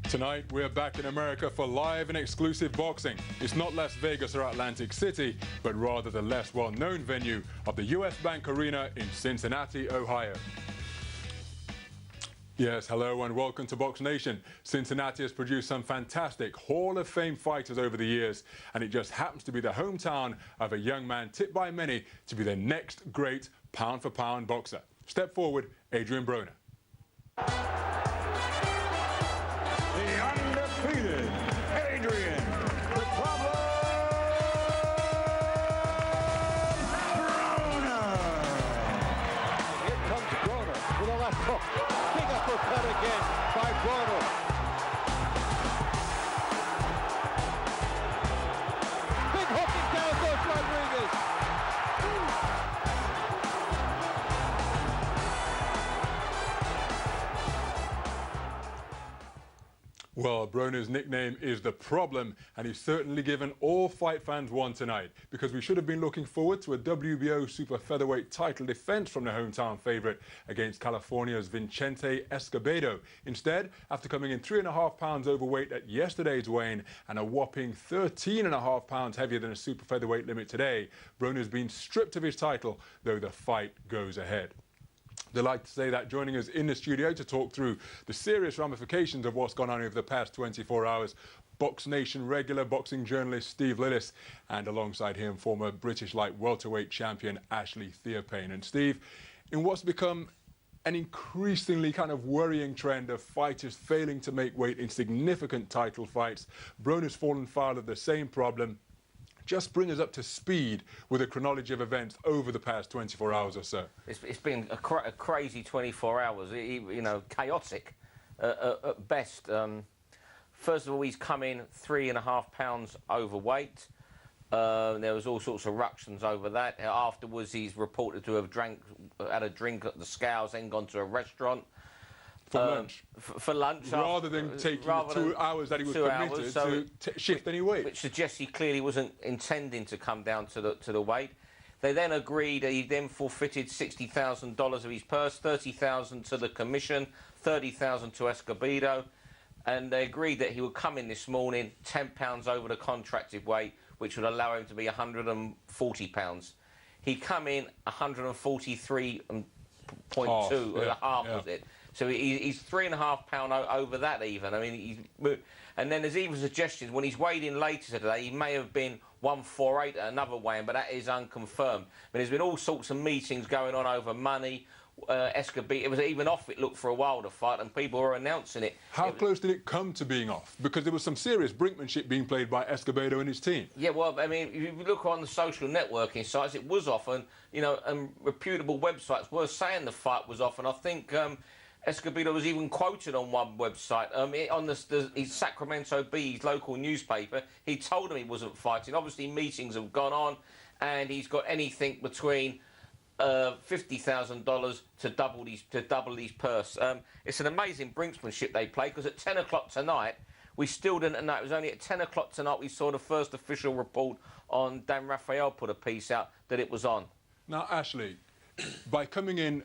Tonight, we're back in America for live and exclusive boxing. It's not Las Vegas or Atlantic City, but rather the less well-known venue of the US Bank Arena in Cincinnati, Ohio. Yes, hello and welcome to Box Nation. Cincinnati has produced some fantastic Hall of Fame fighters over the years, and it just happens to be the hometown of a young man tipped by many to be the next great pound-for-pound boxer. Step forward, Adrien Broner. The undefeated Adrien Broner. Here comes Broner with a left hook. Big uppercut again by Broner. Big hook and down goes Rodriguez. Well, Broner's nickname is The Problem, and he's certainly given all fight fans one tonight, because we should have been looking forward to a WBO super featherweight title defense from the hometown favorite against California's Vincente Escobedo. Instead, after coming in 3.5 pounds overweight at yesterday's weigh-in and a whopping 13.5 pounds heavier than a super featherweight limit today, Broner's been stripped of his title, though the fight goes ahead. They'd like to say that joining us in the studio to talk through the serious ramifications of what's gone on over the past 24 hours, Boxnation regular boxing journalist Steve Lillis, and alongside him, former British light welterweight champion Ashley Theophane. And Steve, in what's become an increasingly kind of worrying trend of fighters failing to make weight in significant title fights, Broner's fallen foul of the same problem. Just bring us up to speed with a chronology of events over the past 24 hours or so. It's been a crazy 24 hours, you know, chaotic at best. First of all, he's come in 3.5 pounds overweight. There was all sorts of ructions over that. Afterwards, he's reported to have had a drink at the Scales, then gone to a restaurant. For lunch. For lunch. Rather than taking the 2 hours that he was permitted to shift any weight. Which suggests he clearly wasn't intending to come down to the weight. They then agreed, he then forfeited $60,000 of his purse, $30,000 to the commission, $30,000 to Escobedo, and they agreed that he would come in this morning 10 pounds over the contracted weight, which would allow him to be 140 pounds. He come in 143.2, half was it. So he's 3.5 pounds over that even. I mean, and then there's even suggestions when he's weighed in later today, he may have been 148 at another weigh-in, but that is unconfirmed. But there's been all sorts of meetings going on over money. Escobedo, it was even off, it looked, for a while, the fight, and people were announcing it. How close did it come to being off? Because there was some serious brinkmanship being played by Escobedo and his team. Yeah, well, I mean, if you look on the social networking sites, it was off, and, you know, and reputable websites were saying the fight was off, and I think Escobedo was even quoted on one website. On his Sacramento Bee, his local newspaper, he told him he wasn't fighting. Obviously, meetings have gone on, and he's got anything between $50,000 to double his purse. It's an amazing brinksmanship they play, because at 10 o'clock tonight, we still didn't know. It was only at 10 o'clock tonight we saw the first official report on Dan Raphael put a piece out that it was on. Now, Ashley, by coming in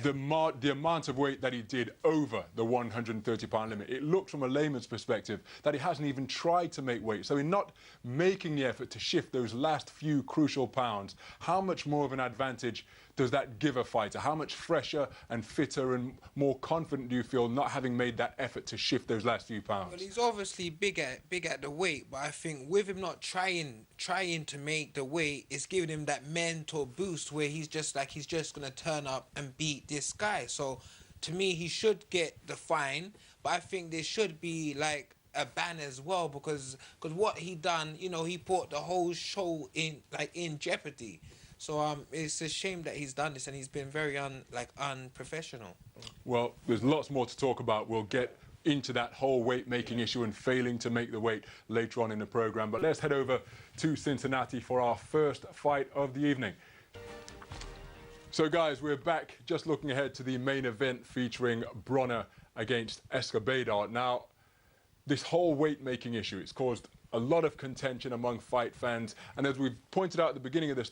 the amount of weight that he did over the 130-pound limit, it looks from a layman's perspective that he hasn't even tried to make weight. So in not making the effort to shift those last few crucial pounds, how much more of an advantage does that give a fighter? How much fresher and fitter and more confident do you feel not having made that effort to shift those last few pounds? Well, he's obviously big at the weight, but I think with him not trying to make the weight, it's giving him that mental boost where he's just gonna turn up and beat this guy. So to me, he should get the fine, but I think there should be like a ban as well, because what he done, you know, he put the whole show in jeopardy. So it's a shame that he's done this, and he's been very unprofessional. Well, there's lots more to talk about. We'll get into that whole weight-making issue and failing to make the weight later on in the programme. But let's head over to Cincinnati for our first fight of the evening. So, guys, we're back just looking ahead to the main event featuring Broner against Escobedo. Now, this whole weight-making issue, it's caused a lot of contention among fight fans. And as we've pointed out at the beginning of the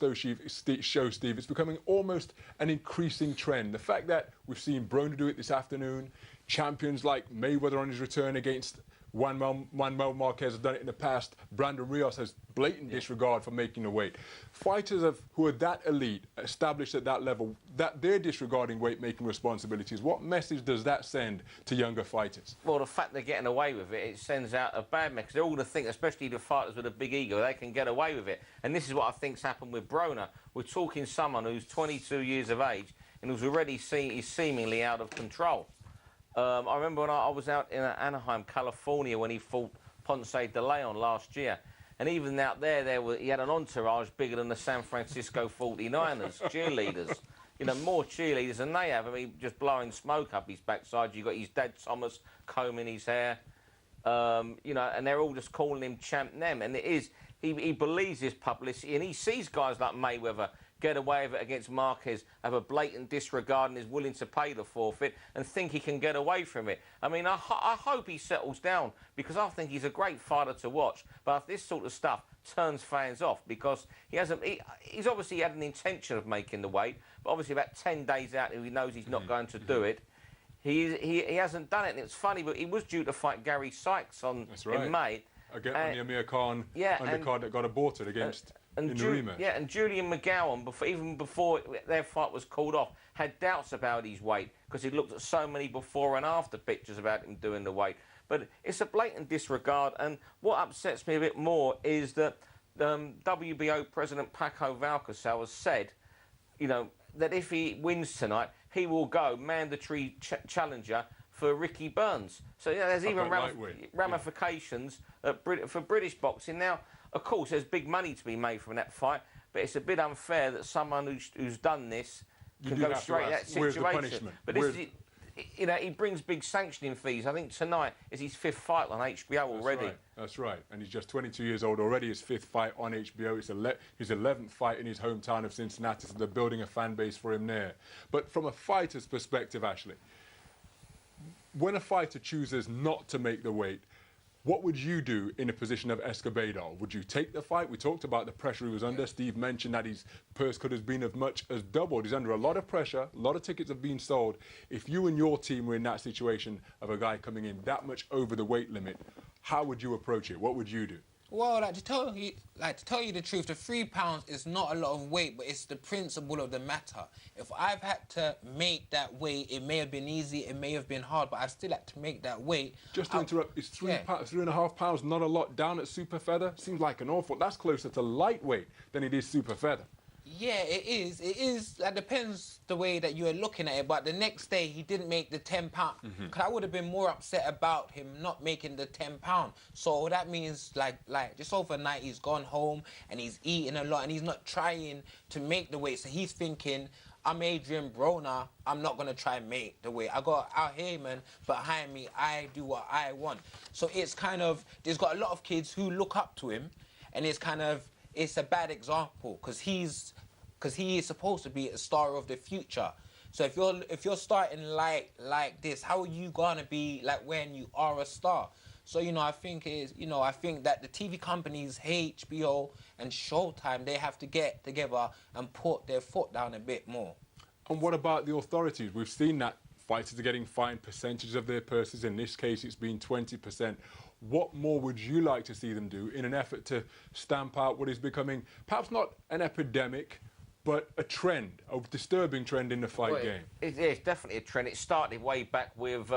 show, Steve, it's becoming almost an increasing trend. The fact that we've seen Broner do it this afternoon, champions like Mayweather on his return against Manuel Marquez have done it in the past. Brandon Rios has blatant disregard for making the weight. Fighters who are that elite, established at that level, that they're disregarding weight-making responsibilities. What message does that send to younger fighters? Well, the fact they're getting away with it, it sends out a bad message. They're all to think, especially the fighters with a big ego, they can get away with it. And this is what I think's happened with Broner. We're talking someone who's 22 years of age and who's already is seemingly out of control. I remember when I was out in Anaheim, California, when he fought Ponce de Leon last year. And even out there he had an entourage bigger than the San Francisco 49ers, cheerleaders. You know, more cheerleaders than they have. I mean, just blowing smoke up his backside. You've got his dad, Thomas, combing his hair. You know, and they're all just calling him Champ Nem. And it is, he believes this publicity, and he sees guys like Mayweather get away with it against Marquez, have a blatant disregard and is willing to pay the forfeit and think he can get away from it. I mean, I hope he settles down, because I think he's a great fighter to watch. But if this sort of stuff turns fans off, because he's obviously had an intention of making the weight, but obviously about 10 days out, he knows he's not going to do it. He hasn't done it. And it's funny, but he was due to fight Gary Sykes in May. Again, on the Amir Khan undercard that got aborted against in the rematch. Yeah, and Julian McGowan, even before their fight was called off, had doubts about his weight, because he looked at so many before and after pictures about him doing the weight. But it's a blatant disregard, and what upsets me a bit more is that WBO President Paco Valcárcel has said, you know, that if he wins tonight, he will go mandatory challenger for Ricky Burns. So you know, there's even ramifications for British boxing. Now, of course, there's big money to be made from that fight, but it's a bit unfair that someone who's done this can go straight to that situation. But this is, you know, he brings big sanctioning fees. I think tonight is his 5th fight on HBO already. That's right. And he's just 22 years old already. His 5th fight on HBO. It's his 11th fight in his hometown of Cincinnati. So they're building a fan base for him there. But from a fighter's perspective, Ashley, when a fighter chooses not to make the weight, what would you do in a position of Escobedo? Would you take the fight? We talked about the pressure he was under. Steve mentioned that his purse could have been as much as doubled. He's under a lot of pressure. A lot of tickets have been sold. If you and your team were in that situation of a guy coming in that much over the weight limit, how would you approach it? What would you do? Well, to tell you the truth, the £3 is not a lot of weight, but it's the principle of the matter. If I've had to make that weight, it may have been easy, it may have been hard, but I've still had to make that weight. Just to interrupt, is 3.5 pounds not a lot down at super feather? Seems like an awful. That's closer to lightweight than it is super feather. Yeah, it is. It is. That depends the way that you're looking at it. But the next day, he didn't make the £10. Because I would have been more upset about him not making the £10. So that means, like just overnight, he's gone home and he's eating a lot and he's not trying to make the weight. So he's thinking, I'm Adrien Broner, I'm not going to try and make the weight. I got Al Heyman behind me, I do what I want. So it's kind of, there's got a lot of kids who look up to him, and it's kind of, it's a bad example, because he is supposed to be a star of the future. So if you're starting like this, how are you gonna be like when you are a star? So I think that the TV companies, HBO and Showtime, they have to get together and put their foot down a bit more. And what about the authorities? We've seen that fighters are getting fined percentages of their purses. In this case, it's been 20%. What more would you like to see them do in an effort to stamp out what is becoming perhaps not an epidemic, but a trend, a disturbing trend in the fight game? It's definitely a trend. It started way back with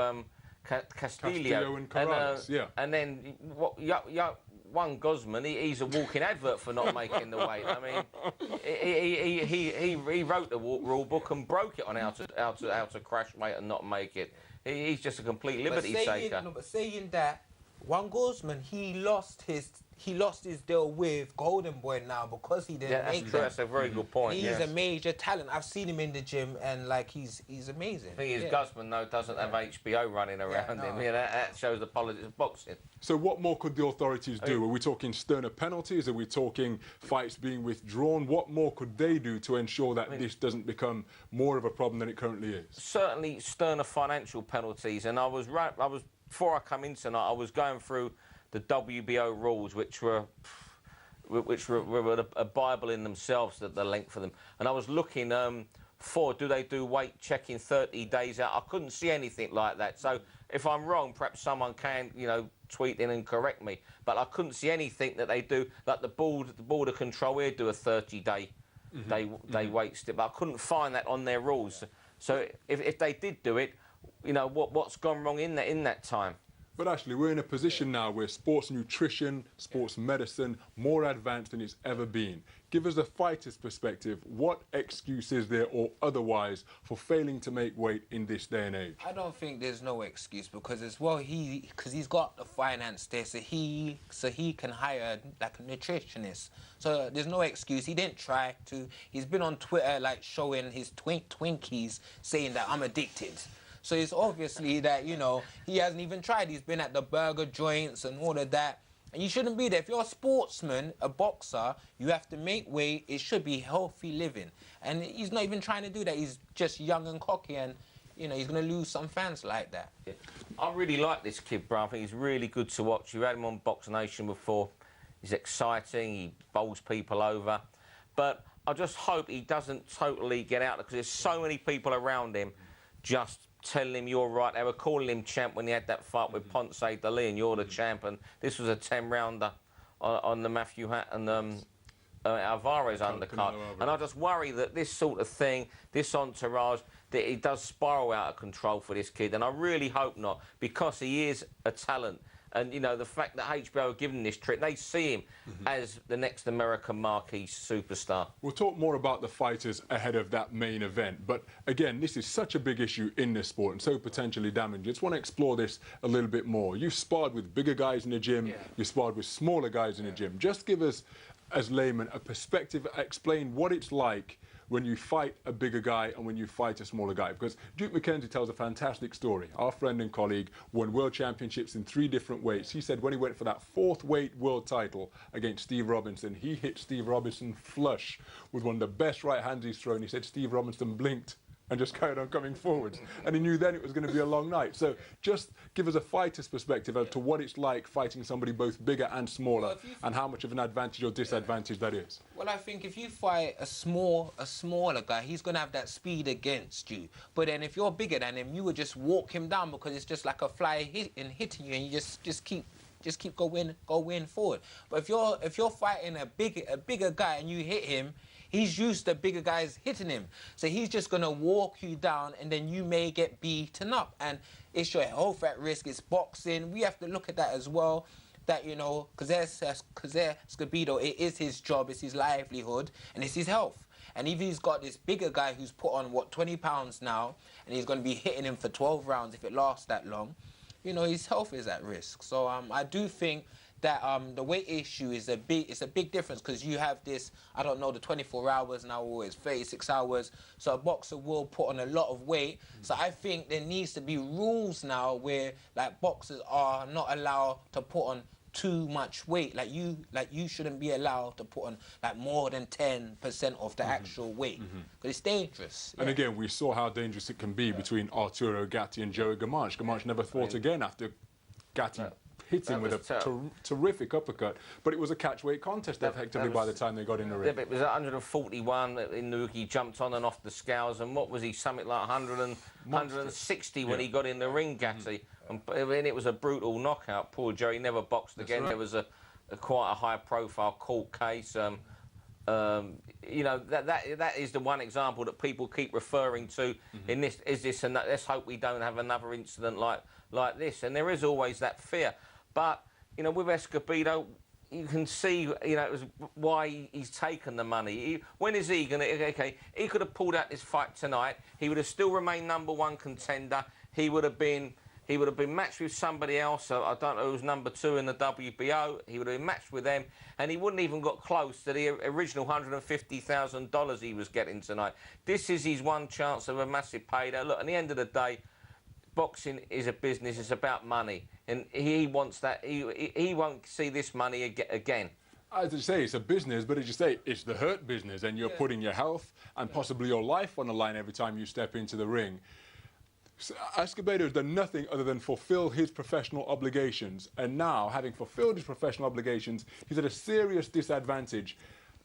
Castillo and Corrales, and then Juan Guzman, he's a walking advert for not making the weight. I mean, he wrote the rule book and broke it on how to crash weight and not make it. He's just a complete liberty taker. But saying that, Juan Guzman, he lost his deal with Golden Boy now because he didn't make it. That's a very good point. He's a major talent. I've seen him in the gym, and he's amazing. The thing is, Guzman though doesn't have HBO running around him. That shows the politics of boxing. So what more could the authorities do? Are we talking sterner penalties? Are we talking fights being withdrawn? What more could they do to ensure that this doesn't become more of a problem than it currently is? Certainly sterner financial penalties. And before I come in tonight, I was going through the WBO rules, which were a Bible in themselves, the length of them. And I was looking do they do weight checking 30 days out? I couldn't see anything like that. So if I'm wrong, perhaps someone can, tweet in and correct me. But I couldn't see anything that they do, like the border control here do a 30-day day weight step. But I couldn't find that on their rules. So if they did do it, what's gone wrong in that time? But actually, we're in a position now where sports nutrition, sports medicine, more advanced than it's ever been. Give us a fighter's perspective. What excuse is there or otherwise for failing to make weight in this day and age? I don't think there's no excuse because as well because he's got the finance there, so he can hire like a nutritionist. So there's no excuse. He didn't try to. He's been on Twitter like showing his Twinkies, saying that I'm addicted. So it's obviously that, he hasn't even tried. He's been at the burger joints and all of that. And you shouldn't be there. If you're a sportsman, a boxer, you have to make weight. It should be healthy living. And he's not even trying to do that. He's just young and cocky and, he's going to lose some fans like that. Yeah. I really like this kid, bro. I think he's really good to watch. You had him on Boxnation before. He's exciting. He bowls people over. But I just hope he doesn't totally get out because there's so many people around him just telling him you're right. They were calling him champ when he had that fight with Ponce de Leon, and you're the champ. And this was a 10-rounder on the Matthew Hatton Alvarez undercard. And I just worry that this sort of thing, this entourage, that it does spiral out of control for this kid. And I really hope not, because he is a talent. And, the fact that HBO are giving this trick, they see him as the next American marquee superstar. We'll talk more about the fighters ahead of that main event. But, again, this is such a big issue in this sport and so potentially damaging. Just want to explore this a little bit more. You've sparred with bigger guys in the gym. You've sparred with smaller guys in the gym. Just give us, as laymen, a perspective. Explain what it's like when you fight a bigger guy and when you fight a smaller guy. Because Duke McKenzie tells a fantastic story. Our friend and colleague won world championships in 3 different weights. He said when he went for that 4th weight world title against Steve Robinson, he hit Steve Robinson flush with one of the best right hands he's thrown. He said Steve Robinson blinked and just carried on coming forwards. And he knew then it was going to be a long night. So just give us a fighter's perspective as to what it's like fighting somebody both bigger and smaller, and how much of an advantage or disadvantage that is. Well, I think if you fight a smaller guy, he's going to have that speed against you. But then if you're bigger than him, you would just walk him down because it's just like a fly hitting you, and you just keep going forward. But if you're fighting a bigger guy and you hit him, he's used to bigger guys hitting him. So he's just going to walk you down and then you may get beaten up. And it's your health at risk. It's boxing. We have to look at that as well. That, because Escobedo, it is his job, it's his livelihood, and it's his health. And if he's got this bigger guy who's put on, 20 pounds now, and he's going to be hitting him for 12 rounds if it lasts that long, his health is at risk. So I do think that the weight issue is a big difference because you have this, I don't know, the 24 hours now, or it's 36 hours. So a boxer will put on a lot of weight. So I think there needs to be rules now where like boxers are not allowed to put on too much weight. Like you shouldn't be allowed to put on like more than 10% of the actual weight because it's dangerous. And again, we saw how dangerous it can be between Arturo Gatti and Joey Gamarche. Gamarche never fought again after Gatti hit him with a terrific uppercut, but it was a catch-weight contest effectively by the time they got in the ring. Yeah, but it was 141 in the he jumped on and off the scales, and what was he, something like 160 when he got in the ring, Gatti. And it was a brutal knockout. Poor Joey never boxed again. Right. There was quite a high-profile court case. That is the one example that people keep referring to in this. Is this and that? Let's hope we don't have another incident like this. And there is always that fear. But, with Escobedo, you can see, it was why he's taken the money. When is he going to... OK, he could have pulled out this fight tonight. He would have still remained #1 contender. He would have been matched with somebody else. I don't know who's #2 in the WBO. He would have been matched with them. And he wouldn't even got close to the original $150,000 he was getting tonight. This is his one chance of a massive payday. Look, at the end of the day, boxing is a business. It's about money. And he wants that. He won't see this money again. As you say, it's a business, but as you say, it's the hurt business, and you're putting your health and possibly your life on the line every time you step into the ring. Escobedo has done nothing other than fulfill his professional obligations, and now, having fulfilled his professional obligations, he's at a serious disadvantage.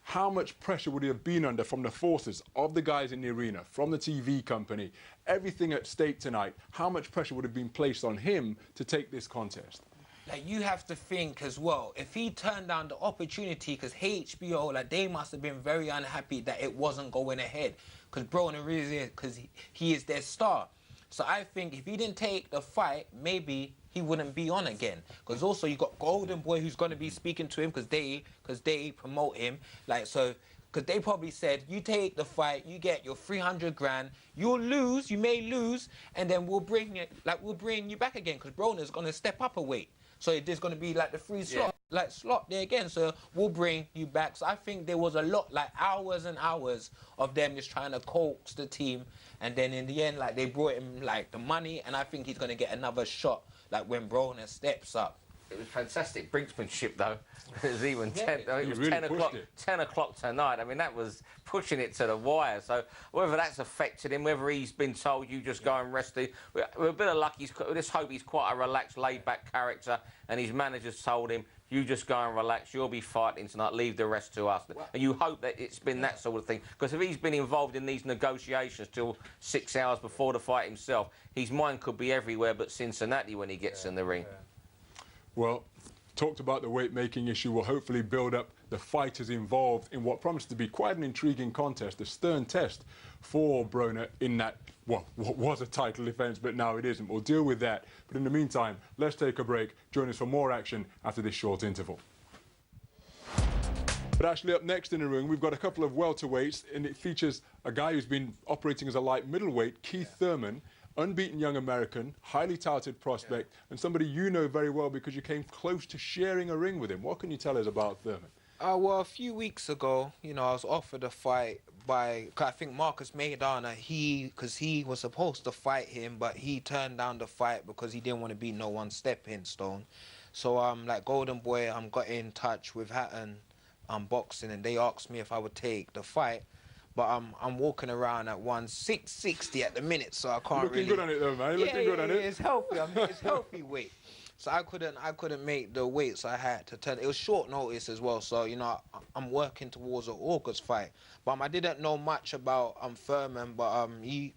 How much pressure would he have been under from the forces of the guys in the arena, from the TV company, everything at stake tonight? How much pressure would have been placed on him to take this contest? Like, you have to think as well, if he turned down the opportunity, because HBO, like, they must have been very unhappy that it wasn't going ahead, because Broner is, because he is their star. So I think if he didn't take the fight, maybe he wouldn't be on again. Because also you got Golden Boy who's going to be speaking to him because they promote him. Like, so, because they probably said, you take the fight, you get your 300 grand, you'll lose, you may lose, and then we'll bring you back again, because Broner's going to step up a weight. So there's going to be like the free slot, slot there again. So we'll bring you back. So I think there was a lot, like hours and hours of them just trying to coax the team. And then in the end, like, they brought him like the money, and I think he's going to get another shot, like when Broner steps up. It was fantastic brinksmanship, though. It was even 10 really o'clock. 10 o'clock tonight. I mean, that was pushing it to the wire. So whether that's affected him, whether he's been told you just go and rest, we're a bit of luck. Let's hope he's quite a relaxed, laid-back character, and his manager's told him, you just go and relax. You'll be fighting tonight. Leave the rest to us. And you hope that it's been that sort of thing, because if he's been involved in these negotiations till 6 hours before the fight himself, his mind could be everywhere but Cincinnati when he gets in the ring. Well, talked about the weight-making issue will hopefully build up the fighters involved in what promised to be quite an intriguing contest, a stern test for Broner in that, well, what was a title defence, but now it isn't. We'll deal with that. But in the meantime, let's take a break. Join us for more action after this short interval. But actually, up next in the ring, we've got a couple of welterweights, and it features a guy who's been operating as a light middleweight, Keith Thurman, unbeaten young American, highly touted prospect, and somebody you know very well because you came close to sharing a ring with him. What can you tell us about Thurman? Well, a few weeks ago, you know, I was offered a fight by, I think Marcus Maidana, because he was supposed to fight him, but he turned down the fight because he didn't want to be no one stepping stone. So, like, Golden Boy, got in touch with Hatton Boxing, and they asked me if I would take the fight. But I'm walking around at 660 at the minute, so I can't Looking good on it though, man. Looking good on it. It's healthy. I mean, it's healthy weight. So I couldn't make the weight, so I had to turn. It was short notice as well, so you know I'm working towards an August fight. But I didn't know much about Thurman, but he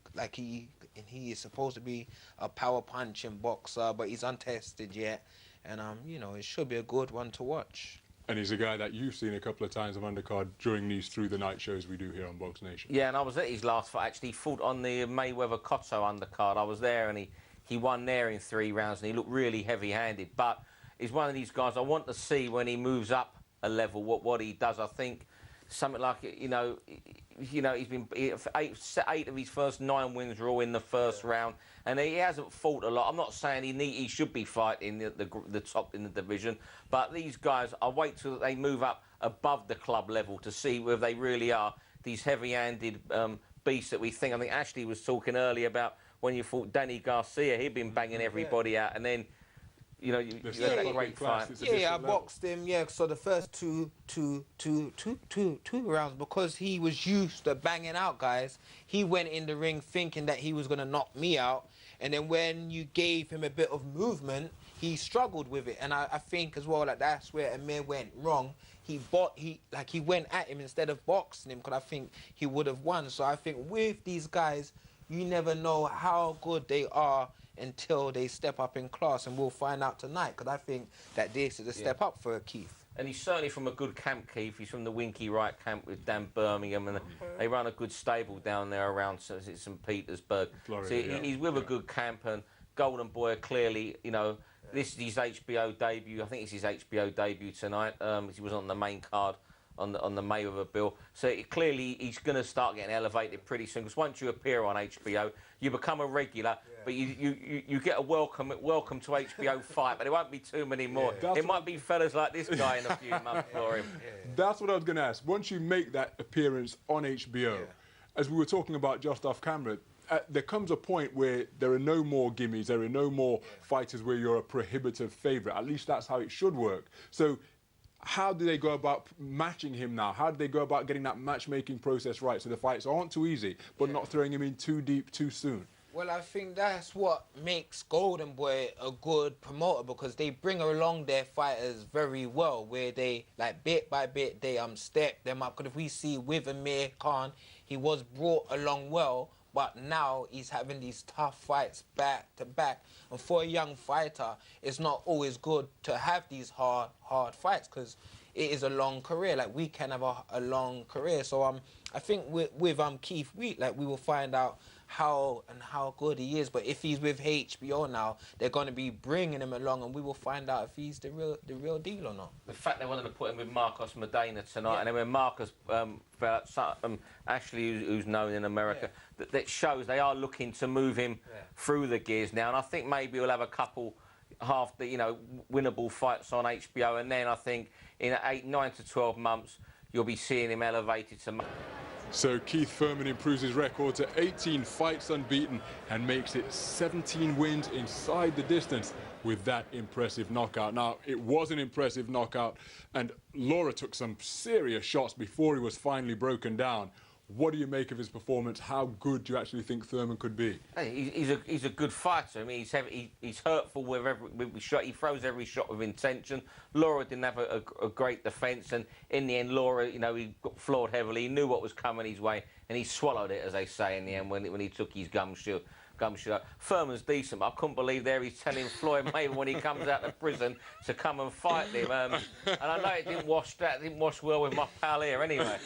is supposed to be a power punching boxer, but he's untested yet, and you know, it should be a good one to watch. And he's a guy that you've seen a couple of times on undercard during these through the night shows we do here on Boxnation. Yeah, and I was at his last fight. Actually, he fought on the Mayweather-Cotto undercard. I was there, and he won there in 3 rounds, and he looked really heavy-handed. But he's one of these guys I want to see when he moves up a level what he does. I think something like, you know, he's been eight of his first 9 wins are all in the first round, and he hasn't fought a lot. I'm not saying he should be fighting the top in the division, but these guys, I wait till they move up above the club level to see whether they really are these heavy-handed beasts that we think. I think Ashley was talking earlier about when you fought Danny Garcia, he'd been banging everybody out, and then, you know, you had a great fight. Yeah, I boxed him. Yeah, so the first two rounds, because he was used to banging out guys, he went in the ring thinking that he was gonna knock me out, and then when you gave him a bit of movement, he struggled with it, and I think as well, like, that's where Amir went wrong. He went at him instead of boxing him, because I think he would have won. So I think with these guys, you never know how good they are until they step up in class, and we'll find out tonight, because I think that this is a step up for Keith. And he's certainly from a good camp, Keith. He's from the Winky Wright camp with Dan Birmingham, and they run a good stable down there around St. Petersburg. Florida, so he's with a good camp, and Golden Boy clearly, you know, this is his HBO debut. I think it's his HBO debut tonight. He was on the main card on the Mayweather bill. So clearly he's going to start getting elevated pretty soon, because once you appear on HBO, you become a regular, but you get a welcome to HBO fight, but there won't be too many more. It might be fellas like this guy in a few months for him. That's what I was going to ask. Once you make that appearance on HBO, as we were talking about just off camera, there comes a point where there are no more gimmies, there are no more fighters where you're a prohibitive favourite. At least that's how it should work. So how do they go about matching him now? How do they go about getting that matchmaking process right so the fights aren't too easy, but not throwing him in too deep too soon? Well, I think that's what makes Golden Boy a good promoter, because they bring along their fighters very well, where they, like, bit by bit, they step them up. Because if we see with Amir Khan, he was brought along well, but now he's having these tough fights back to back. And for a young fighter, it's not always good to have these hard fights, because it is a long career. Like, we can have a long career. So I think with Keith Wheat, like, we will find out how good he is. But if he's with HBO now, they're going to be bringing him along, and we will find out if he's the real deal or not. The fact they wanted to put him with Marcos Medina tonight, and then when Marcos Ashley, who's known in America, that shows they are looking to move him through the gears now. And I think maybe we'll have a couple winnable fights on HBO, and then I think in 9 to 12 months you'll be seeing him elevated to. So Keith Thurman improves his record to 18 fights unbeaten and makes it 17 wins inside the distance with that impressive knockout. Now, it was an impressive knockout, and Laura took some serious shots before he was finally broken down. What do you make of his performance? How good do you actually think Thurman could be? He's a good fighter. I mean, he's hurtful with every shot. He throws every shot with intention. Laura didn't have a great defence, and in the end, Laura, he got floored heavily. He knew what was coming his way, and he swallowed it, as they say, in the end when he took his gum shield. Thurman's decent, but I couldn't believe he's telling Floyd Mayweather when he comes out of prison to come and fight him. And I know it didn't wash well with my pal here anyway.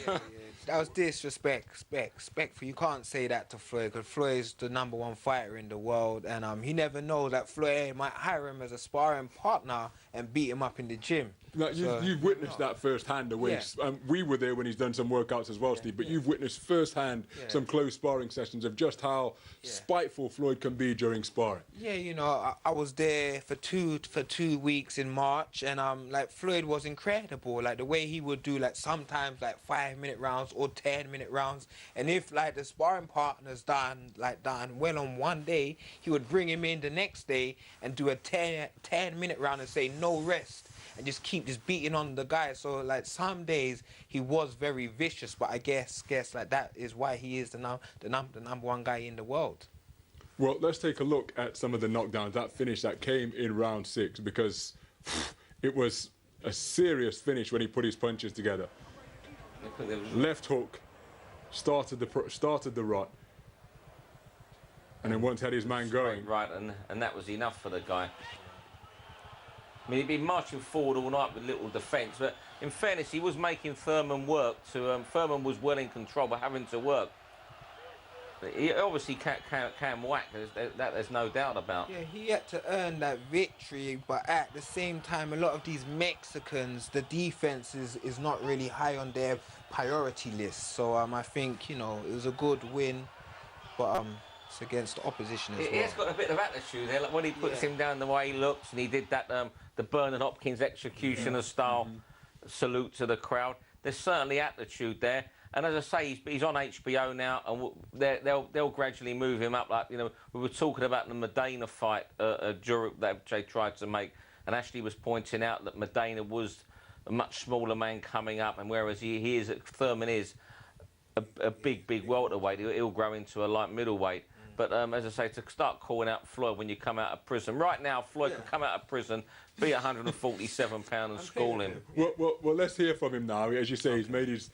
That was disrespectful. You can't say that to Floyd, because Floyd's the #1 fighter in the world, and he never knows that Floyd might hire him as a sparring partner and beat him up in the gym. Now, you've witnessed that firsthand. We were there when he's done some workouts as well, Steve, but you've witnessed firsthand some close sparring sessions of just how spiteful Floyd can be during sparring. Yeah, I was there for two weeks in March, and like, Floyd was incredible. Like, the way he would do, like, sometimes like 5-minute rounds or 10-minute rounds, and if like the sparring partner's done well on one day, he would bring him in the next day and do a 10-minute round and say no rest, and just keep beating on the guy. So like, some days he was very vicious, but I guess like, that is why he is the #1 guy in the world. Well, let's take a look at some of the knockdowns, that finish that came in round 6, because it was a serious finish when he put his punches together. Left hook, started the rot, and then once had his man going. Right, and that was enough for the guy. I mean, he'd been marching forward all night with little defence, but in fairness, he was making Thurman work. Thurman was well in control, but having to work. He obviously can whack, there's no doubt about. Yeah, he had to earn that victory, but at the same time, a lot of these Mexicans, the defense is not really high on their priority list. So I think, it was a good win, but it's against the opposition as well. He's got a bit of attitude there, like when he puts him down the way he looks, and he did that the Bernard Hopkins executioner style salute to the crowd. There's certainly attitude there. And as I say, he's on HBO now, and they'll gradually move him up. Like, we were talking about the Medina fight that they tried to make, and Ashley was pointing out that Medina was a much smaller man coming up, and whereas Thurman is a big welterweight, he'll grow into a light middleweight. But as I say, to start calling out Floyd when you come out of prison, right now Floyd can come out of prison, be 147 pounds and school him. Well, let's hear from him now. As you say, he's made his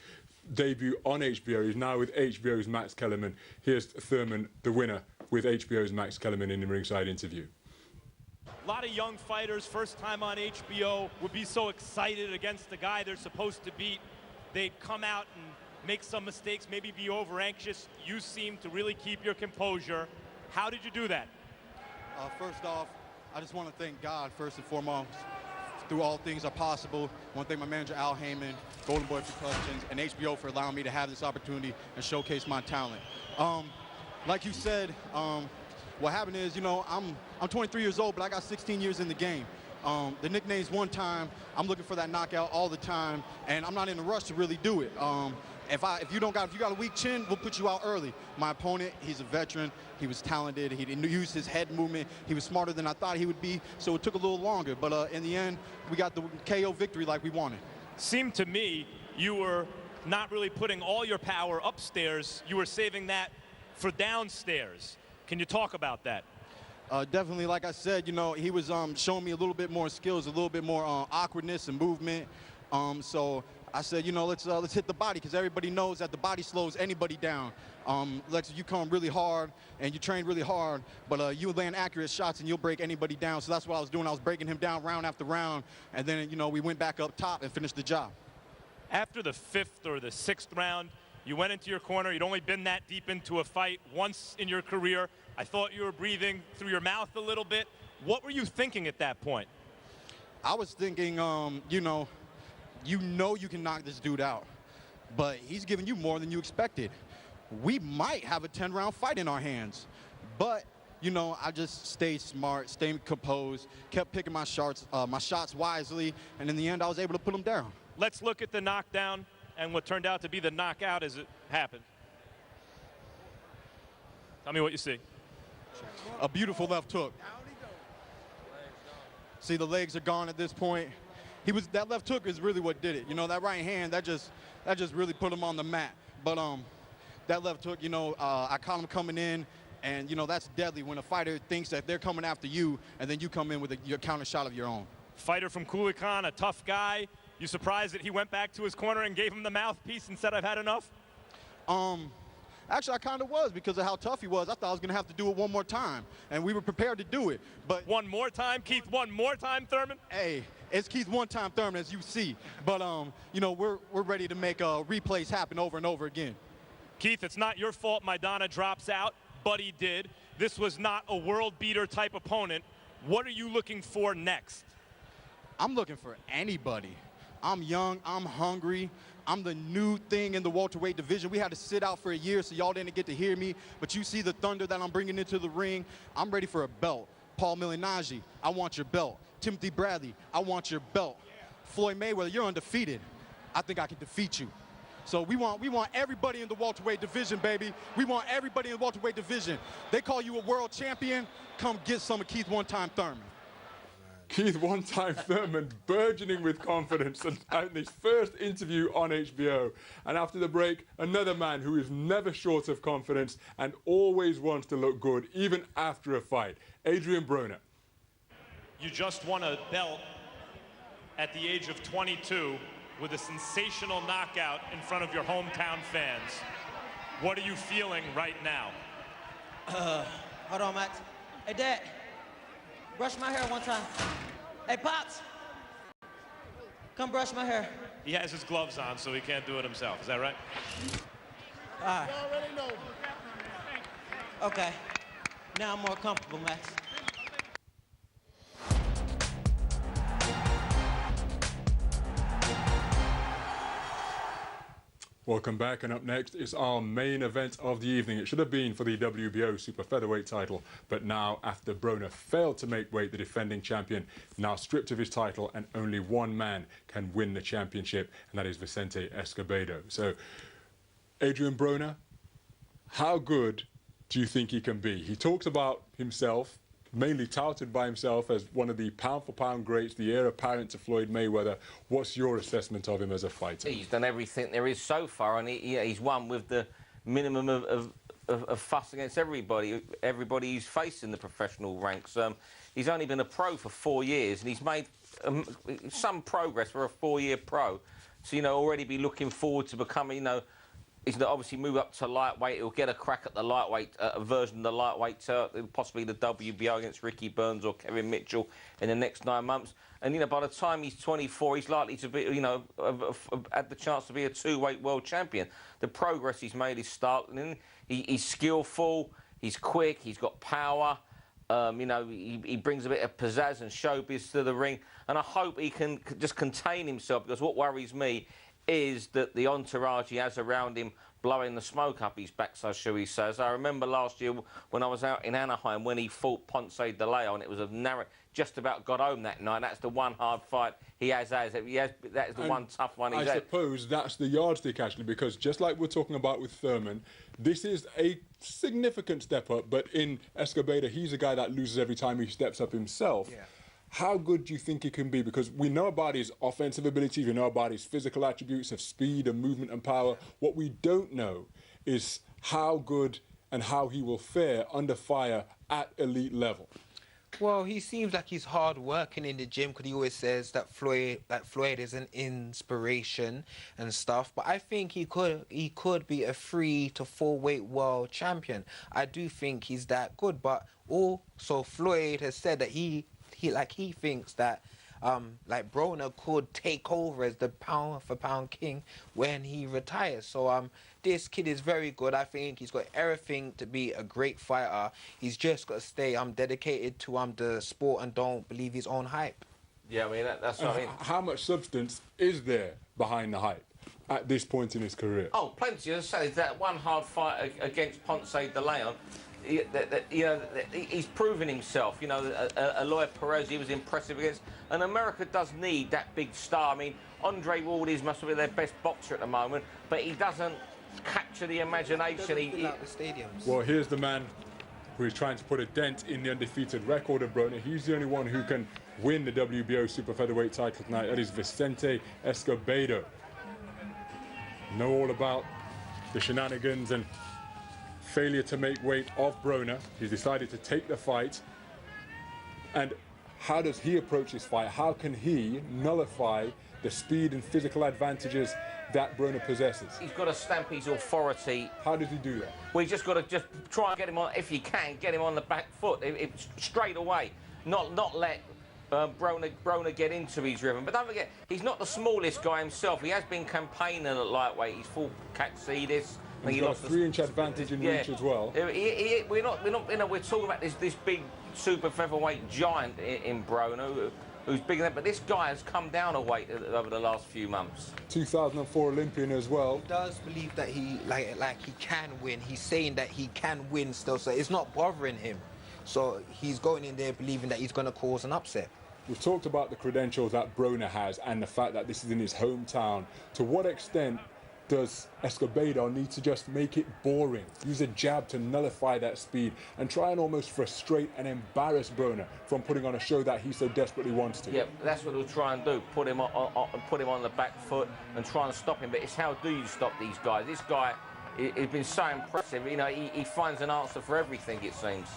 debut on HBO. He's now with HBO's Max Kellerman. Here's Thurman, the winner, with HBO's Max Kellerman in the ringside interview. A lot of young fighters, first time on HBO, would be so excited against the guy they're supposed to beat. They'd come out and make some mistakes, maybe be over anxious. You seem to really keep your composure. How did you do that? First off, I just want to thank God first and foremost. Through all things are possible. I want to thank my manager, Al Heyman, Golden Boy Productions, and HBO for allowing me to have this opportunity and showcase my talent. Like you said, what happened is, I'm 23 years old, but I got 16 years in the game. The nickname's one time. I'm looking for that knockout all the time, and I'm not in a rush to really do it. If you got a weak chin, we'll put you out early. My opponent, he's a veteran. He was talented. He didn't use his head movement. He was smarter than I thought he would be, so it took a little longer. But in the end, we got the KO victory like we wanted. Seemed to me you were not really putting all your power upstairs. You were saving that for downstairs. Can you talk about that? Definitely, like I said, you know, he was showing me a little bit more skills, a little bit more awkwardness and movement. So I said, you know, let's hit the body, because everybody knows that the body slows anybody down. You come really hard and you train really hard, but you land accurate shots and you'll break anybody down. So that's what I was doing. I was breaking him down round after round, and then, you know, we went back up top and finished the job. After the 5th or the 6th round, you went into your corner. You'd only been that deep into a fight once in your career. I thought you were breathing through your mouth a little bit. What were you thinking at that point? I was thinking, you know you can knock this dude out, but he's giving you more than you expected. We might have a 10-round fight in our hands, but, you know, I just stayed smart, stayed composed, kept picking my shots wisely, and in the end, I was able to put him down. Let's look at the knockdown and what turned out to be the knockout as it happened. Tell me what you see. A beautiful left hook. See, the legs are gone at this point. That left hook is really what did it. You know, that right hand, that just really put him on the mat. But that left hook, you know, I caught him coming in, and, you know, that's deadly when a fighter thinks that they're coming after you, and then you come in with your counter shot of your own. Fighter from Culiacan, a tough guy. You surprised that he went back to his corner and gave him the mouthpiece and said, "I've had enough"? Actually, I kind of was, because of how tough he was. I thought I was going to have to do it one more time, and we were prepared to do it. But one more time, Keith? One more time, Thurman? Hey, it's Keith one-time Thurman, as you see. But, you know, we're ready to make replays happen over and over again. Keith, it's not your fault Maidana drops out, but he did. This was not a world-beater type opponent. What are you looking for next? I'm looking for anybody. I'm young, I'm hungry, I'm the new thing in the welterweight division. We had to sit out for a year, so y'all didn't get to hear me, but you see the thunder that I'm bringing into the ring. I'm ready for a belt. Paul Malignaggi, I want your belt. Timothy Bradley, I want your belt. Floyd Mayweather, you're undefeated. I think I can defeat you. So we want everybody in the welterweight division, baby. We want everybody in the welterweight division. They call you a world champion. Come get some of Keith one-time Thurman. Keith one-time Thurman burgeoning with confidence and in his first interview on HBO. And after the break, another man who is never short of confidence and always wants to look good, even after a fight, Adrien Broner. You just won a belt at the age of 22 with a sensational knockout in front of your hometown fans. What are you feeling right now? Hold on, Max. Hey, Dad. Brush my hair one time. Hey, Pops. Come brush my hair. He has his gloves on, so he can't do it himself. Is that right? All right. You already know. Okay. Now I'm more comfortable, Max. Welcome back, and up next is our main event of the evening. It should have been for the WBO super featherweight title, but now, after Broner failed to make weight, the defending champion now stripped of his title, and only one man can win the championship, and that is Vincente Escobedo. So, Adrien Broner, how good do you think he can be? He talks about himself, mainly touted by himself as one of the pound-for-pound greats, the heir apparent to Floyd Mayweather. What's your assessment of him as a fighter? He's done everything there is so far, and he's won with the minimum of fuss against everybody he's faced in the professional ranks. He's only been a pro for 4 years, and he's made some progress for a 4-year pro. So, you know, already be looking forward to becoming, you know, he's going to obviously move up to lightweight. He'll get a crack at the lightweight version of the lightweight, possibly the WBO against Ricky Burns or Kevin Mitchell in the next 9 months. And, you know, by the time he's 24, he's likely to be, you know, had the chance to be a 2-weight world champion. The progress he's made is startling. He's skillful, he's quick, he's got power. You know, he brings a bit of pizzazz and showbiz to the ring. And I hope he can just contain himself, because what worries me is that the entourage he has around him blowing the smoke up his backside, shall we say. As I remember last year when I was out in Anaheim when he fought Ponce de Leon, and it was a narrow, just about got home that night. That's the one hard fight he has. That is the one tough one he's had. I suppose that's the yardstick, actually, because just like we're talking about with Thurman, this is a significant step up, but in Escobedo, he's a guy that loses every time he steps up himself. Yeah. How good do you think he can be? Because we know about his offensive abilities, we know about his physical attributes of speed and movement and power. What we don't know is how good and how he will fare under fire at elite level? Well, he seems like he's hard working in the gym because he always says that Floyd is an inspiration and stuff. But I think he could be a 3 to 4 weight world champion. I do think he's that good. But also Floyd has said that he thinks that like Broner could take over as the pound for pound king when he retires. So this kid is very good. I think he's got everything to be a great fighter. He's just got to stay dedicated to the sport and don't believe his own hype. Yeah, I mean that's what I mean. How much substance is there behind the hype at this point in his career? Oh, plenty. As I say, that one hard fight against Ponce de Leon. He's proven himself. You know, Eloy Perez, he was impressive against. And America does need that big star. I mean, Andre Ward must be their best boxer at the moment, but he doesn't capture the imagination. He fill out the stadiums. Well, here's the man who is trying to put a dent in the undefeated record of Broner. He's the only one who can win the WBO super featherweight title tonight. That is Vincente Escobedo. Know all about the shenanigans and failure to make weight of Broner. He's decided to take the fight. And how does he approach this fight? How can he nullify the speed and physical advantages that Broner possesses? He's got to stamp his authority. How does he do that? Well, he's just got to try and get him on, if you can, get him on the back foot, straight away. Not let Broner get into his rhythm. But don't forget, he's not the smallest guy himself. He has been campaigning at lightweight. He's full Caxides. He's got a 3-inch advantage in reach as well. We're not. We're talking about this big super featherweight giant in Broner, who's bigger than. But this guy has come down a weight over the last few months. 2004 Olympian as well. He does believe that he he can win. He's saying that he can win still, so it's not bothering him. So he's going in there believing that he's going to cause an upset. We've talked about the credentials that Broner has and the fact that this is in his hometown. To what extent does Escobedo need to just make it boring, use a jab to nullify that speed, and try and almost frustrate and embarrass Broner from putting on a show that he so desperately wants to? Yeah, that's what he'll try and do. Put him on the back foot and try and stop him. But it's how do you stop these guys? This guy, he's been so impressive. You know, he finds an answer for everything, it seems.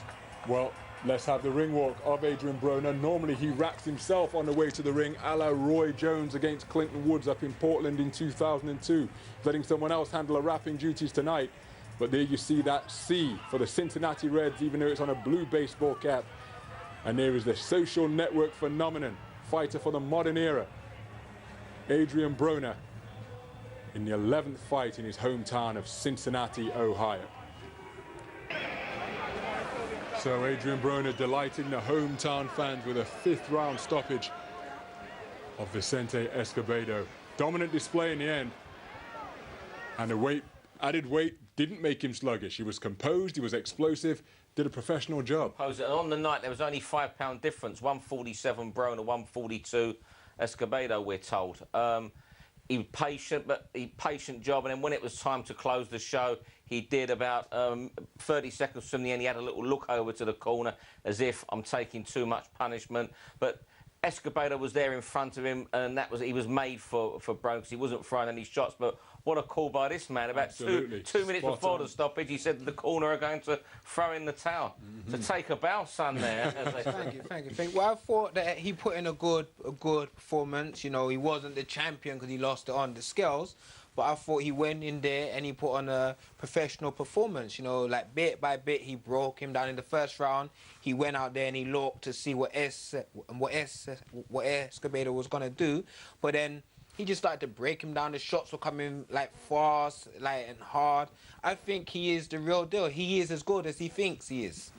Well, let's have the ring walk of Adrien Broner. Normally he wraps himself on the way to the ring, a la Roy Jones against Clinton Woods up in Portland in 2002. Letting someone else handle the wrapping duties tonight. But there you see that C for the Cincinnati Reds, even though it's on a blue baseball cap. And there is the social network phenomenon, fighter for the modern era, Adrien Broner, in the 11th fight in his hometown of Cincinnati, Ohio. So Adrien Broner delighting the hometown fans with a 5th round stoppage of Vincente Escobedo. Dominant display in the end. And the added weight didn't make him sluggish. He was composed, he was explosive, did a professional job. And on the night there was only £5 difference, 147 Broner, 142 Escobedo, we're told. He was patient, but patient job, and then when it was time to close the show, he did about 30 seconds from the end. He had a little look over to the corner as if I'm taking too much punishment. But Escobedo was there in front of him, and he was made for Broner because he wasn't throwing any shots. But what a call by this man. About two minutes before the stoppage, he said the corner are going to throw in the towel. So take a bow, son, there. Thank you. Well, I thought that he put in a good performance. You know, he wasn't the champion because he lost it on the scales. But I thought he went in there and he put on a professional performance. You know, like bit by bit, he broke him down in the first round. He went out there and he looked to see what Escobedo was going to do. But then he just started to break him down. The shots were coming like fast, and hard. I think he is the real deal. He is as good as he thinks he is.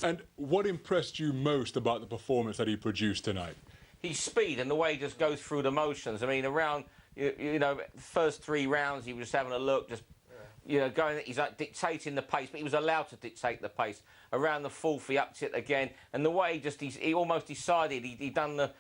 And what impressed you most about the performance that he produced tonight? His speed and the way he just goes through the motions. I mean, around, you know, first 3 rounds, he was just having a look, just, you know, going, he's like dictating the pace, but he was allowed to dictate the pace. Around the 4th, he upped it again. And the way he almost decided, he done the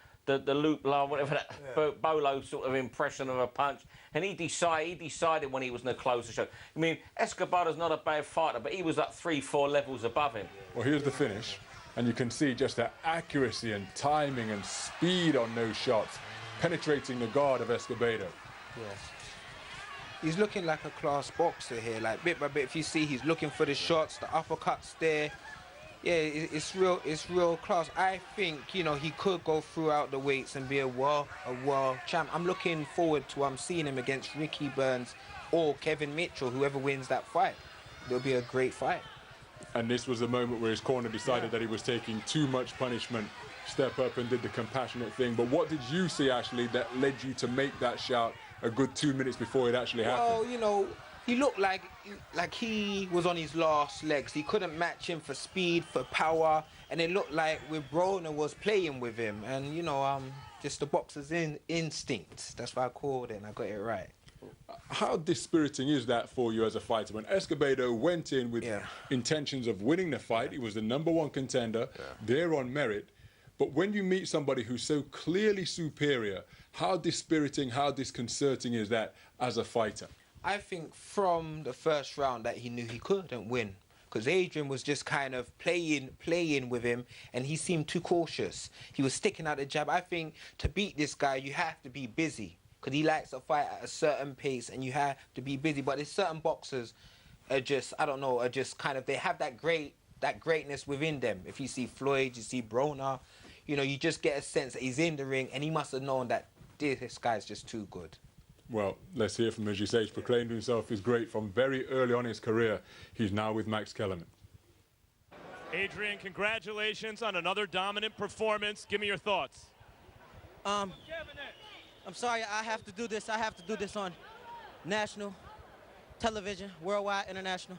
loop, whatever that bolo sort of impression of a punch, and he decided when he was going to close the show. I mean, Escobedo's not a bad fighter, but he was like 3-4 levels above him. Well, here's the finish, and you can see just the accuracy and timing and speed on those shots, penetrating the guard of Escobedo. Yes. He's looking like a class boxer here. Like bit by bit, if you see, he's looking for the shots, the uppercuts there. Yeah, it's real class. I think, you know, he could go throughout the weights and be a world champ. I'm looking forward to seeing him against Ricky Burns or Kevin Mitchell, whoever wins that fight. It'll be a great fight. And this was the moment where his corner decided that he was taking too much punishment, step up and did the compassionate thing. But what did you see, Ashley, that led you to make that shout a good 2 minutes before it actually happened? Well, you know, he looked like he was on his last legs. He couldn't match him for speed, for power, and it looked like Broner was playing with him. And, you know, just the boxer's instinct. That's what I called it, and I got it right. How dispiriting is that for you as a fighter? When Escobedo went in with intentions of winning the fight, he was the #1 contender, there on merit. But when you meet somebody who's so clearly superior, how dispiriting, how disconcerting is that as a fighter? I think from the first round that he knew he couldn't win, because Adrien was just kind of playing with him, and he seemed too cautious. He was sticking out the jab. I think to beat this guy, you have to be busy, because he likes to fight at a certain pace, and you have to be busy. But there's certain boxers are just, I don't know, are just kind of, they have that greatness within them. If you see Floyd, you see Broner, you know, you just get a sense that he's in the ring, and he must have known that this guy's just too good. Well, let's hear from him. As you say, he's proclaimed himself as great from very early on in his career. He's now with Max Kellerman. Adrien, congratulations on another dominant performance. Give me your thoughts. I'm sorry, I have to do this. I have to do this on national television, worldwide, international.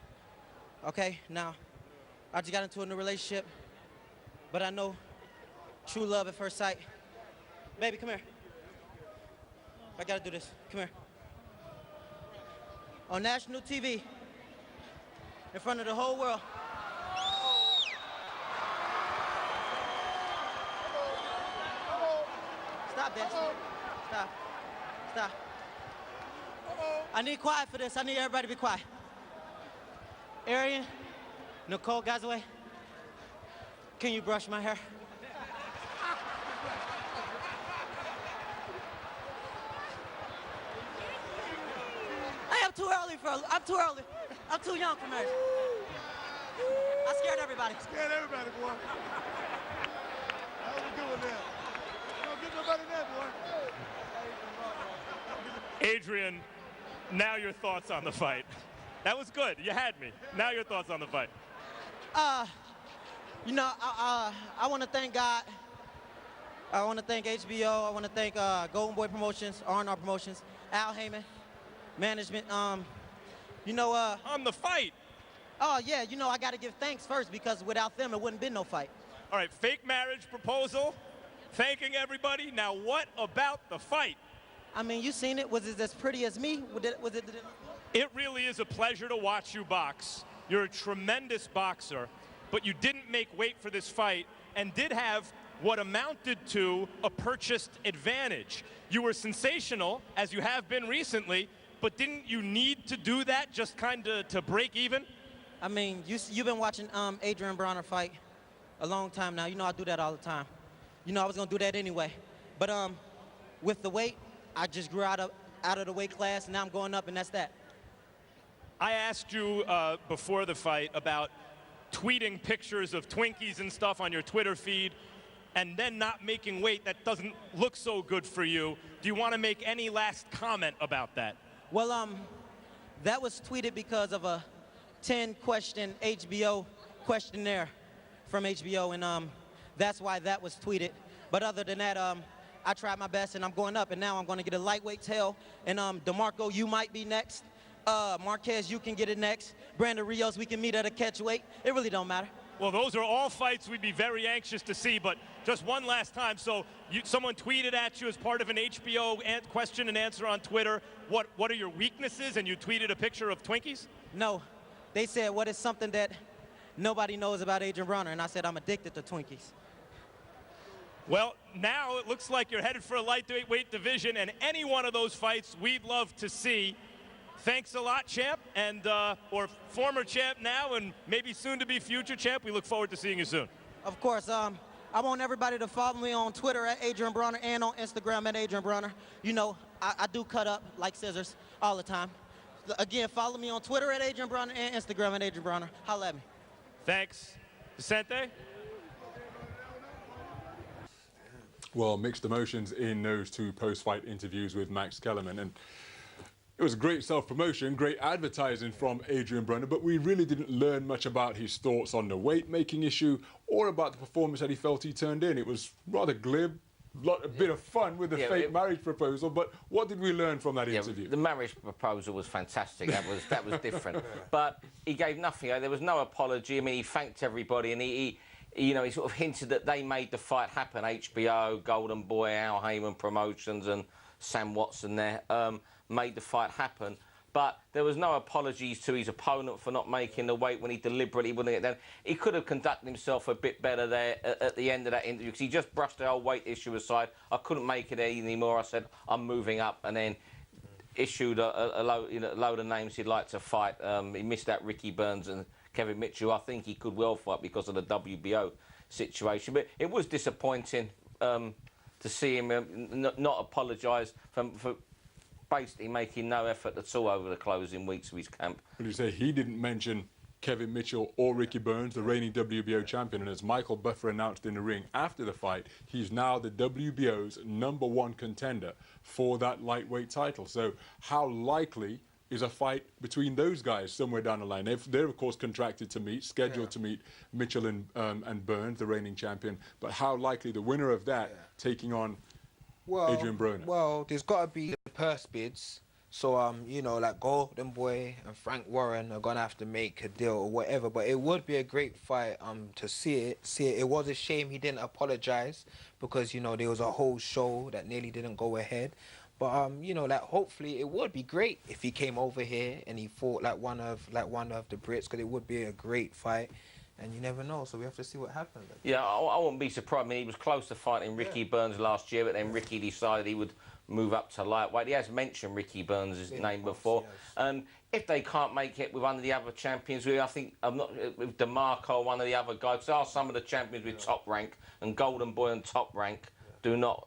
Okay, now, I just got into a new relationship, but I know true love at first sight. Baby, come here. I gotta do this. Come here. On national TV, in front of the whole world. Stop that. Stop. Stop. I need quiet for this. I need everybody to be quiet. Adrien, Nicole Gazaway, can you brush my hair? I'm too early. I'm too young for marriage. I scared everybody. Scared everybody, boy. How we doing there? Don't get nobody there, boy. Adrien, now your thoughts on the fight. That was good. You had me. Now your thoughts on the fight. You know, I want to thank God. I want to thank HBO. I want to thank Golden Boy Promotions, R&R Promotions, Al Heyman, management. You know, on the fight. Oh, yeah, you know, I got to give thanks first, because without them, it wouldn't be no fight. All right, fake marriage proposal, thanking everybody. Now, what about the fight? I mean, you seen it. Was it as pretty as me? Was it? It really is a pleasure to watch you box. You're a tremendous boxer, but you didn't make weight for this fight and did have what amounted to a purchased advantage. You were sensational, as you have been recently, but didn't you need to do that just kind of to break even? I mean, you've been watching Adrien Broner fight a long time now. You know I do that all the time. You know I was going to do that anyway. But with the weight, I just grew out of the weight class, and now I'm going up, and that's that. I asked you before the fight about tweeting pictures of Twinkies and stuff on your Twitter feed and then not making weight. That doesn't look so good for you. Do you want to make any last comment about that? Well, that was tweeted because of a 10-question HBO questionnaire from HBO, and that's why that was tweeted. But other than that, I tried my best, and I'm going up, and now I'm going to get a lightweight tail. And DeMarco, you might be next. Marquez, you can get it next. Brandon Rios, we can meet at a catch weight. It really don't matter. Well, those are all fights we'd be very anxious to see, but just one last time. So someone tweeted at you as part of an HBO question and answer on Twitter, what are your weaknesses? And you tweeted a picture of Twinkies? No. They said, what is something that nobody knows about Adrien Broner? And I said, I'm addicted to Twinkies. Well, now it looks like you're headed for a lightweight division, and any one of those fights we'd love to see. Thanks a lot, champ, and or former champ now, and maybe soon to be future champ. We look forward to seeing you soon. Of course. I want everybody to follow me on Twitter at Adrien Broner and on Instagram at Adrien Broner. You know, I do cut up like scissors all the time. Again, follow me on Twitter at Adrien Broner and Instagram at Adrien Broner. Holla at me. Thanks. Vicente? Well, mixed emotions in those two post-fight interviews with Max Kellerman. And it was great self-promotion, great advertising from Adrien Broner, but we really didn't learn much about his thoughts on the weight-making issue or about the performance that he felt he turned in. It was rather glib, a bit of fun with the fake marriage proposal, but what did we learn from that interview? The marriage proposal was fantastic. That was different. But he gave nothing. There was no apology. I mean, he thanked everybody, and he sort of hinted that they made the fight happen. HBO, Golden Boy, Al Heyman Promotions, and Sam Watson there made the fight happen. But there was no apologies to his opponent for not making the weight when he deliberately wouldn't get down. He could have conducted himself a bit better there at the end of that interview, because he just brushed the whole weight issue aside. I couldn't make it anymore. I said, I'm moving up, and then issued a load of names he'd like to fight. He missed out Ricky Burns and Kevin Mitchell. I think he could well fight because of the WBO situation. But it was disappointing to see him not apologise for basically making no effort at all over the closing weeks of his camp. Would you say he didn't mention Kevin Mitchell or Ricky Burns, the reigning WBO champion, and as Michael Buffer announced in the ring after the fight, he's now the WBO's #1 contender for that lightweight title. So how likely is a fight between those guys somewhere down the line? They're of course contracted to meet, scheduled to meet Mitchell and Burns, the reigning champion, but how likely the winner of that taking on Adrien Broner? Well, there's got to be the purse bids. So, like Golden Boy and Frank Warren are going to have to make a deal or whatever. But it would be a great fight to see it. It was a shame he didn't apologise because, there was a whole show that nearly didn't go ahead. But, hopefully it would be great if he came over here and he fought like one of the Brits, because it would be a great fight. And you never know, so we have to see what happens. Yeah, I wouldn't be surprised. I mean, he was close to fighting Ricky Burns last year, but then Ricky decided he would move up to lightweight. He has mentioned Ricky Burns' name before. And if they can't make it with one of the other champions, I think with DeMarco or one of the other guys, there are some of the champions with top rank, and Golden Boy and top rank do not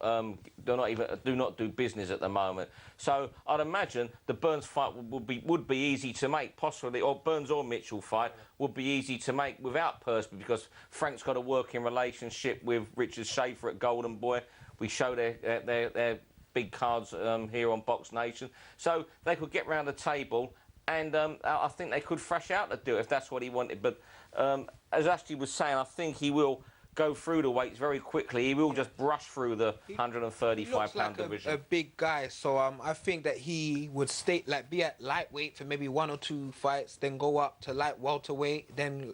do business at the moment. So I'd imagine the Burns fight would be easy to make, possibly, or Burns or Mitchell fight would be easy to make without Pursby, because Frank's got a working relationship with Richard Schaefer at Golden Boy. We show their big cards here on Boxnation, so they could get round the table, and I think they could thrash out the deal if that's what he wanted. But as Ashley was saying, I think he will go through the weights very quickly. He will just brush through the 135-pound division. A big guy, so I think that he would be at lightweight for maybe 1 or 2 fights, then go up to light welterweight, then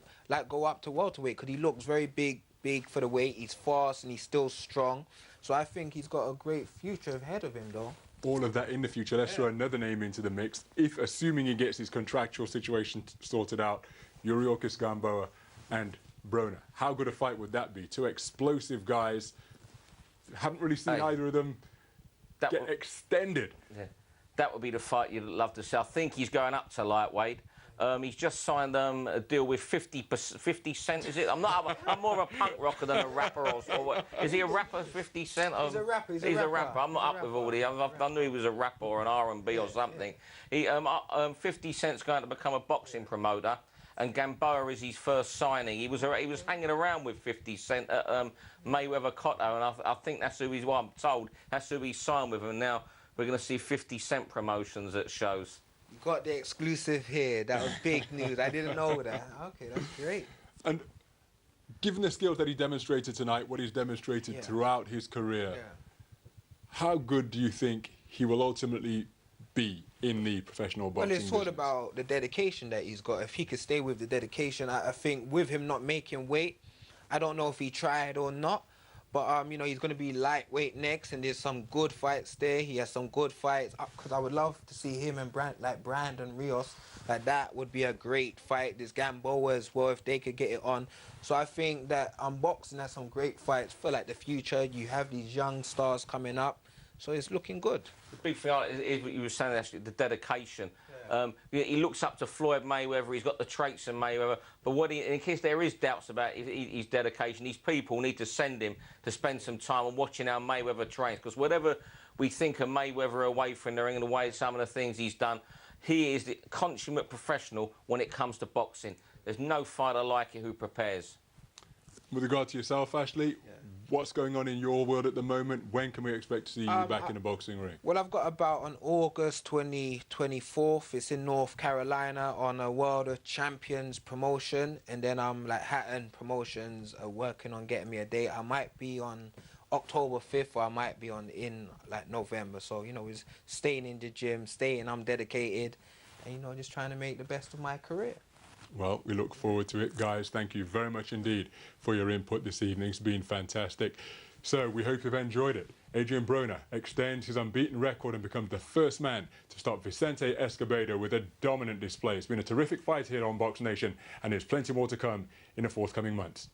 go up to welterweight, because he looks very big for the weight. He's fast and he's still strong. So I think he's got a great future ahead of him, though. All of that in the future. Let's throw another name into the mix. Assuming he gets his contractual situation sorted out, Yuriorkis Gamboa and Broner. How good a fight would that be? 2 explosive guys. Haven't really seen either of them get extended. Yeah. That would be the fight you'd love to see. I think he's going up to lightweight. He's just signed a deal with 50 Cent, is it? I'm more of a punk rocker than a rapper. Or what? Is he a rapper, 50 Cent? He's a rapper. He's a rapper. I'm not up with all the... I knew he was a rapper or an R&B or something. 50 Cent's going to become a boxing promoter, and Gamboa is his first signing. He was hanging around with 50 Cent at Mayweather Cotto, and I think that's who I'm told, that's who he's signed with, and now we're going to see 50 Cent promotions at shows. You got the exclusive here. That was big news. I didn't know that. Okay, that's great. And given the skills that he demonstrated tonight, what he's demonstrated throughout his career, how good do you think he will ultimately be in the professional boxing business? Well, it's all about the dedication that he's got. If he could stay with the dedication, I think with him not making weight, I don't know if he tried or not, but he's going to be lightweight next, and there's some good fights there. He has some good fights, because I would love to see him and Brandon Rios. That would be a great fight. There's Gamboa as well, if they could get it on. So I think that boxing has some great fights for the future. You have these young stars coming up, so it's looking good. The big thing is what you were saying, actually, the dedication. He looks up to Floyd Mayweather. He's got the traits of Mayweather. But in case there is doubts about his dedication, these people need to send him to spend some time on watching how Mayweather trains. Because whatever we think of Mayweather away from the ring and the way some of the things he's done, He is the consummate professional when it comes to boxing. There's no fighter like it who prepares. With regard to yourself, Ashley, what's going on in your world at the moment? When can we expect to see you back in a boxing ring? Well, I've got a bout on August 24th. It's in North Carolina on a World of Champions promotion. And then I'm like Hatton Promotions are working on getting me a date. I might be on October 5th or I might be on in like November. So, you know, it's staying in the gym, I'm dedicated and, you know, just trying to make the best of my career. Well, we look forward to it, guys. Thank you very much indeed for your input this evening. It's been fantastic. So we hope you've enjoyed it. Adrien Broner extends his unbeaten record and becomes the first man to stop Vincente Escobedo with a dominant display. It's been a terrific fight here on Boxnation, and there's plenty more to come in the forthcoming months.